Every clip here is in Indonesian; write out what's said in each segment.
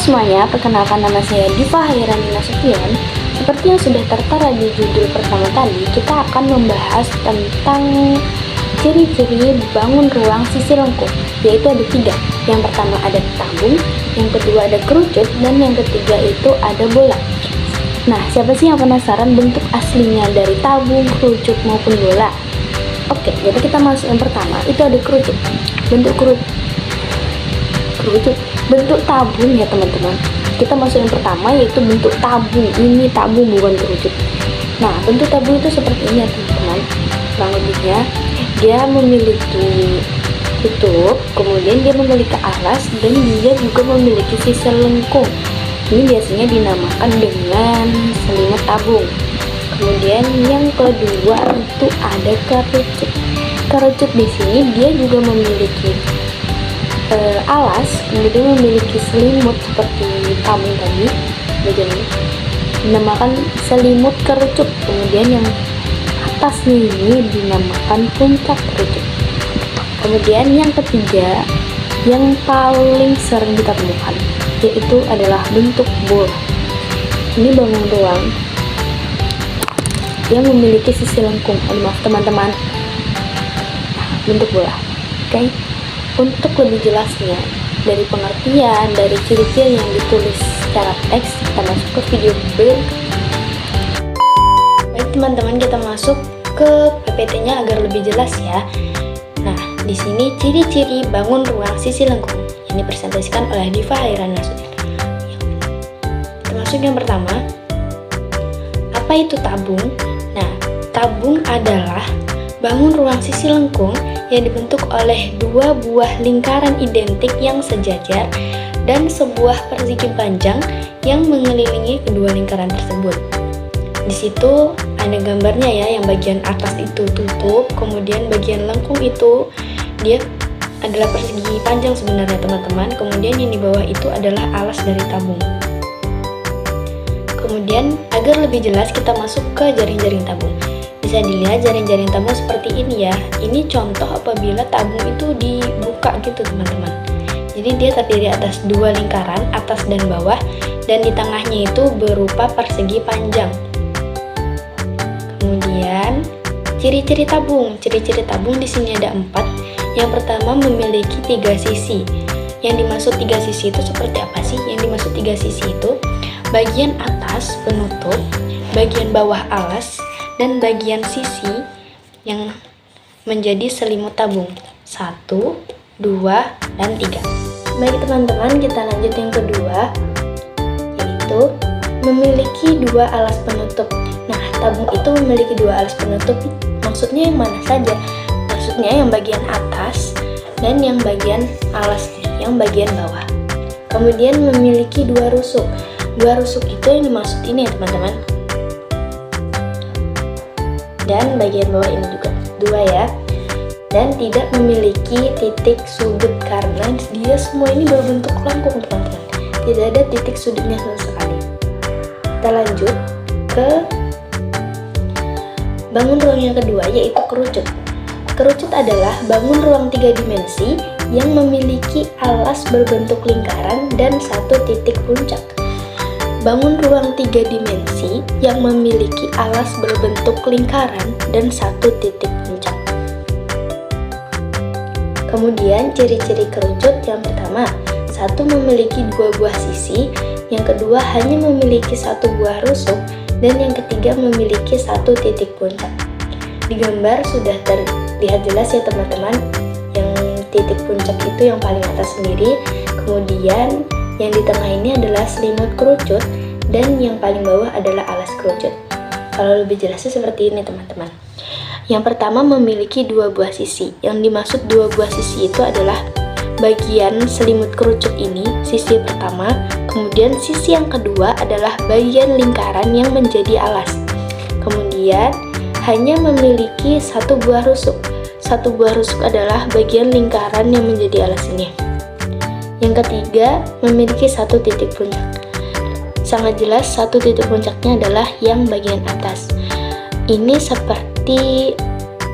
semuanya, perkenalkan nama saya Diva Hairani Nasution. Seperti yang sudah tertera di judul pertama tadi, kita akan membahas tentang ciri-ciri bangun ruang sisi lengkung, yaitu ada 3. Yang pertama ada tabung, yang kedua ada kerucut, dan yang ketiga itu ada bola. Nah, siapa sih yang penasaran bentuk aslinya dari tabung, kerucut, maupun bola? Oke, jadi kita masuk yang pertama, itu ada kerucut. Bentuk tabung ya teman-teman. Kita masuk yang pertama, yaitu bentuk tabung. Ini tabung, bukan kerucut. Nah, bentuk tabung itu seperti ini ya teman-teman. Kurang lebihnya dia memiliki tutup, kemudian dia memiliki alas, dan dia juga memiliki sisi lengkung. Ini biasanya dinamakan dengan selimut tabung. Kemudian yang kedua itu ada kerucut. Kerucut di sini dia juga memiliki alas, kemudian memiliki selimut seperti tabung tadi, bagian ini dinamakan selimut kerucut. Kemudian yang atasnya ini dinamakan puncak kerucut. Kemudian yang ketiga, yang paling sering kita temukan, yaitu adalah bentuk bola. Ini bangun ruang yang memiliki sisi lengkung. Maaf teman-teman, bentuk bola. Oke. Untuk lebih jelasnya, dari pengertian, dari ciri-ciri yang ditulis secara teks, kita masuk ke video berikut. Baik teman-teman, kita masuk ke PPT-nya agar lebih jelas ya. Nah, di sini ciri-ciri bangun ruang sisi lengkung yang dipresentasikan oleh Diva Hairani Nasution. Kita masuk yang pertama. Apa itu tabung? Nah, tabung adalah bangun ruang sisi lengkung yang dibentuk oleh 2 buah lingkaran identik yang sejajar dan sebuah persegi panjang yang mengelilingi kedua lingkaran tersebut. Di situ ada gambarnya ya, yang bagian atas itu tutup, kemudian bagian lengkung itu dia adalah persegi panjang sebenarnya teman-teman, kemudian yang di bawah itu adalah alas dari tabung. Kemudian agar lebih jelas kita masuk ke jaring-jaring tabung. Bisa dilihat jaring-jaring tabung seperti ini ya. Ini contoh apabila tabung itu dibuka gitu teman-teman. Jadi dia terdiri atas 2 lingkaran, atas dan bawah, dan di tengahnya itu berupa persegi panjang. Kemudian ciri-ciri tabung. Ciri-ciri tabung di sini ada 4. Yang pertama memiliki 3 sisi. Yang dimaksud 3 sisi itu seperti apa sih? Yang dimaksud 3 sisi itu bagian atas penutup, bagian bawah alas, dan bagian sisi yang menjadi selimut tabung. 1, 2, dan 3. Baik teman-teman, kita lanjut yang kedua, yaitu memiliki 2 alas penutup. Nah, tabung itu memiliki 2 alas penutup. Maksudnya yang mana saja? Maksudnya yang bagian atas dan yang bagian alas, yang bagian bawah. Kemudian memiliki 2 rusuk. 2 rusuk itu yang dimaksud ini ya teman-teman. Dan bagian bawah ini juga 2 ya. Dan tidak memiliki titik sudut karena dia semua ini berbentuk lengkung teman-teman. Tidak ada titik sudutnya sama sekali. Kita lanjut ke bangun ruang yang kedua, yaitu kerucut. Kerucut adalah bangun ruang 3 dimensi yang memiliki alas berbentuk lingkaran dan 1 titik puncak. Bangun ruang 3 dimensi yang memiliki alas berbentuk lingkaran dan 1 titik puncak. Kemudian ciri-ciri kerucut yang pertama, 1 memiliki 2 buah sisi, yang kedua hanya memiliki 1 buah rusuk, dan yang ketiga memiliki 1 titik puncak. Di gambar sudah terlihat jelas ya teman-teman, yang titik puncak itu yang paling atas sendiri, kemudian yang di tengah ini adalah selimut kerucut, dan yang paling bawah adalah alas kerucut. Kalau lebih jelasnya seperti ini teman-teman. Yang pertama memiliki 2 buah sisi. Yang dimaksud 2 buah sisi itu adalah bagian selimut kerucut ini, sisi pertama, kemudian sisi yang kedua adalah bagian lingkaran yang menjadi alas. Kemudian hanya memiliki 1 buah rusuk. 1 buah rusuk adalah bagian lingkaran yang menjadi alas ini. Yang ketiga memiliki 1 titik puncak. Sangat jelas 1 titik puncaknya adalah yang bagian atas. Ini seperti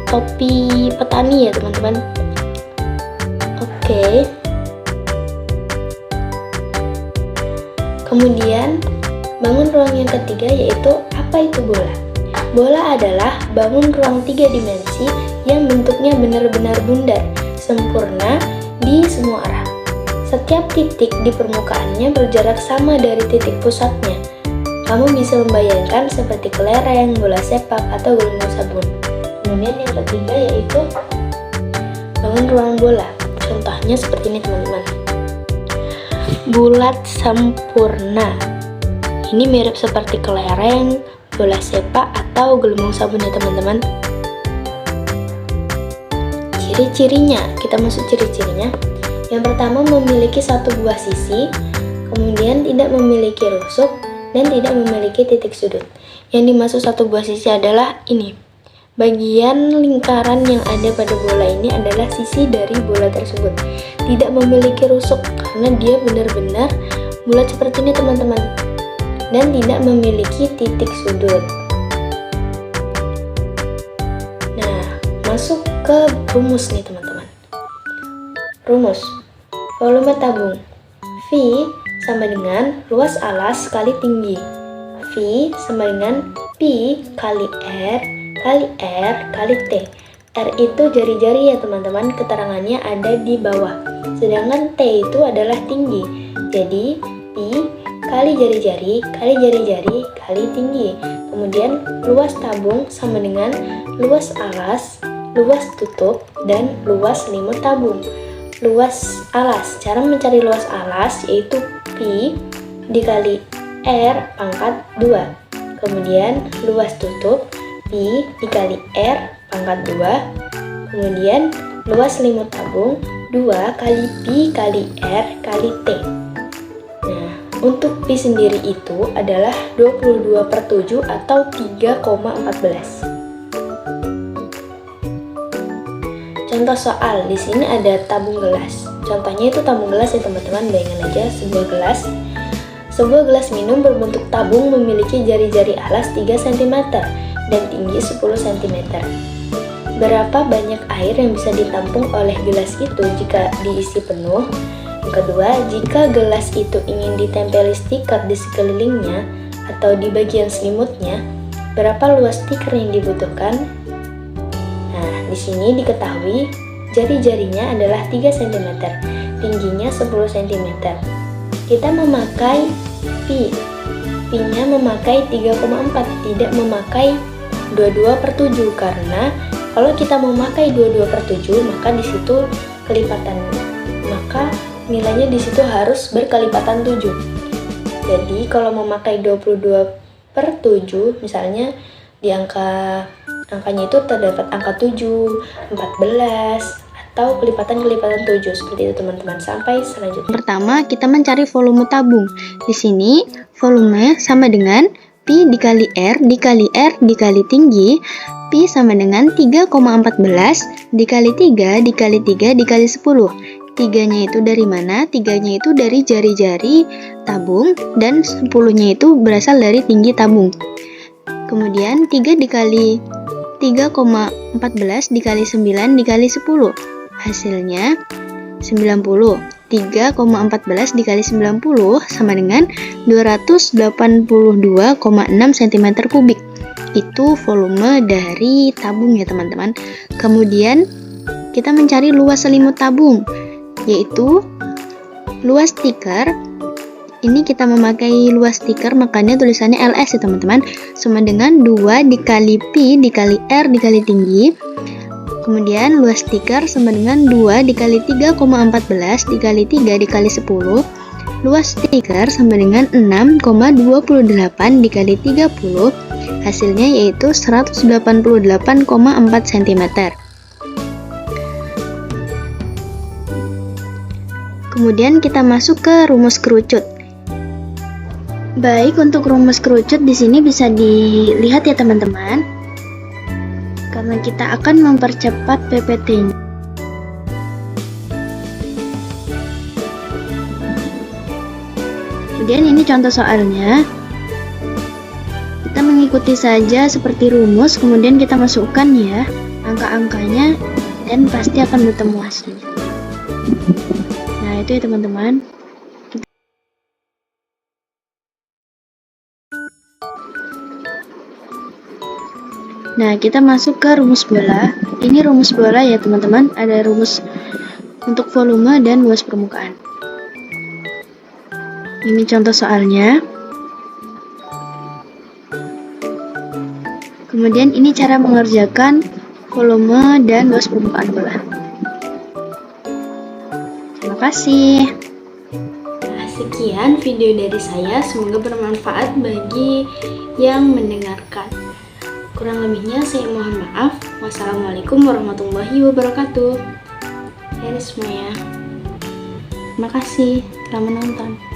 topi petani ya teman-teman. Oke. Kemudian, bangun ruang yang ketiga yaitu apa itu bola? Bola adalah bangun ruang 3 dimensi yang bentuknya benar-benar bundar, sempurna di semua arah. Setiap titik di permukaannya berjarak sama dari titik pusatnya. Kamu bisa membayangkan seperti kelereng, bola sepak, atau gelembung sabun. Kemudian yang ketiga yaitu bangun ruang bola. Contohnya seperti ini teman-teman. Bulat sempurna. Ini mirip seperti kelereng, bola sepak, atau gelembung sabun ya teman-teman. Ciri-cirinya, kita masuk ciri-cirinya. Yang pertama, memiliki satu buah sisi, kemudian tidak memiliki rusuk, dan tidak memiliki titik sudut. Yang dimaksud satu buah sisi adalah ini. Bagian lingkaran yang ada pada bola ini adalah sisi dari bola tersebut. Tidak memiliki rusuk karena dia benar-benar bulat seperti ini teman-teman. Dan tidak memiliki titik sudut. Nah, masuk ke rumus nih teman-teman. Rumus volume tabung V sama dengan luas alas kali tinggi. V sama dengan P kali R kali T. R itu jari-jari ya teman-teman, keterangannya ada di bawah. Sedangkan T itu adalah tinggi. Jadi P kali jari-jari kali tinggi. Kemudian luas tabung sama dengan luas alas, luas tutup, dan luas selimut tabung. Luas alas, cara mencari luas alas yaitu P dikali R pangkat 2. Kemudian luas tutup P dikali R pangkat 2. Kemudian luas selimut tabung 2 kali P kali R kali T. Nah, untuk P sendiri itu adalah 22/7 atau 3,14. Contoh soal, di sini ada tabung gelas. Contohnya itu tabung gelas ya teman-teman, bayangin aja sebuah gelas. Sebuah gelas minum berbentuk tabung memiliki jari-jari alas 3 cm dan tinggi 10 cm. Berapa banyak air yang bisa ditampung oleh gelas itu jika diisi penuh? Yang kedua, jika gelas itu ingin ditempeli stiker di sekelilingnya atau di bagian selimutnya, berapa luas stiker yang dibutuhkan? Nah, di sini diketahui jari-jarinya adalah 3 cm, tingginya 10 cm. Kita memakai Pi. Pi-nya memakai 3,4, tidak memakai 22/7 karena kalau kita memakai 22/7 maka di situ kelipatan, maka nilainya di situ harus berkelipatan 7. Jadi kalau memakai 22/7 misalnya di angkanya itu terdapat angka 7, 14 atau kelipatan-kelipatan 7 seperti itu teman-teman. Sampai selanjutnya. Pertama, kita mencari volume tabung. Di sini volume sama dengan Pi dikali R dikali tinggi. Pi sama dengan 3,14 dikali 3 dikali 3 dikali 10. 3-nya itu dari mana? 3-nya itu dari jari-jari tabung dan 10-nya itu berasal dari tinggi tabung. Kemudian 3 dikali 3,14 dikali 9 dikali 10. Hasilnya 90. 3,14 dikali 90 sama dengan 282,6 cm3. Itu volume dari tabung ya teman-teman. Kemudian kita mencari luas selimut tabung, yaitu luas stiker. Ini kita memakai luas stiker, makanya tulisannya LS ya teman-teman, sama dengan 2 dikali Pi dikali R dikali tinggi. Kemudian luas stiker sama dengan 2 dikali 3,14 dikali 3 dikali 10. Luas stiker sama dengan 6,28 dikali 30. Hasilnya yaitu 188,4 cm. Kemudian kita masuk ke rumus kerucut. Baik, untuk rumus kerucut di sini bisa dilihat ya teman-teman. Karena kita akan mempercepat PPT-nya. Kemudian ini contoh soalnya. Kita mengikuti saja seperti rumus, kemudian kita masukkan ya angka-angkanya dan pasti akan bertemu hasilnya. Nah, itu ya teman-teman. Nah, kita masuk ke rumus bola. Ini rumus bola ya teman-teman, ada rumus untuk volume dan luas permukaan. Ini contoh soalnya. Kemudian ini cara mengerjakan volume dan luas permukaan bola. Terima kasih. Nah, sekian video dari saya, semoga bermanfaat bagi yang mendengarkan. Kurang lebihnya saya mohon maaf. Wassalamualaikum warahmatullahi wabarakatuh. Ini semuanya. Terima kasih telah menonton.